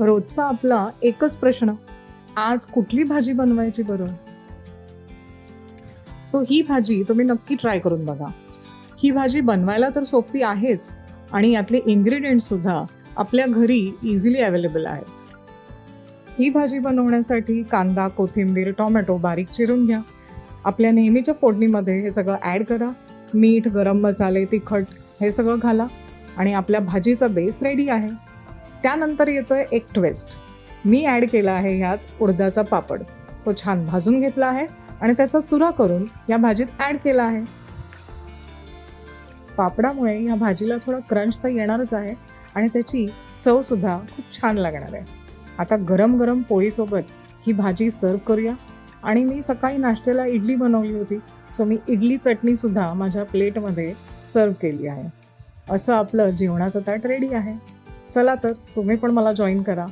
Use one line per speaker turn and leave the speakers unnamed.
रोजचा आपला एकच प्रश्न, आज कुठली भाजी बनवायची बरं? सो ही भाजी तुम्ही नक्की ट्राय करून बघा. ही भाजी बनवायला तर सोपी आहेच आणि यातले इन्ग्रेडियंट्स सुद्धा आपल्या घरी इझिली अवेलेबल आहेत. ही भाजी बनवण्यासाठी कांदा, कोथिंबीर, टोमॅटो बारीक चिरून घ्या. आपल्या नेहमीच्या फोडणीमध्ये हे सगळं ॲड करा. मीठ, गरम मसाले, तिखट हे सगळं घाला आणि आपल्या भाजीचा बेस रेडी आहे. त्यानंतर येतोय एक ट्विस्ट. मी ॲड केला आहे ह्यात उडदाचा पापड. तो छान भाजून घेतला आहे आणि त्याचा चुरा करून या भाजीत ॲड केला आहे. पापडामुळे या भाजीला थोडा क्रंच तर येणारच आहे आणि त्याची चवसुद्धा खूप छान लागणार आहे. आता गरम गरम पोळीसोबत ही भाजी सर्व करूया. आणि मी सकाळी नाश्त्याला इडली बनवली होती, सो मी इडली चटणीसुद्धा माझ्या प्लेटमध्ये सर्व केली आहे. असं आपलं जेवणाचं ताट रेडी आहे. चला तर तुम्ही पण मला जॉईन करा.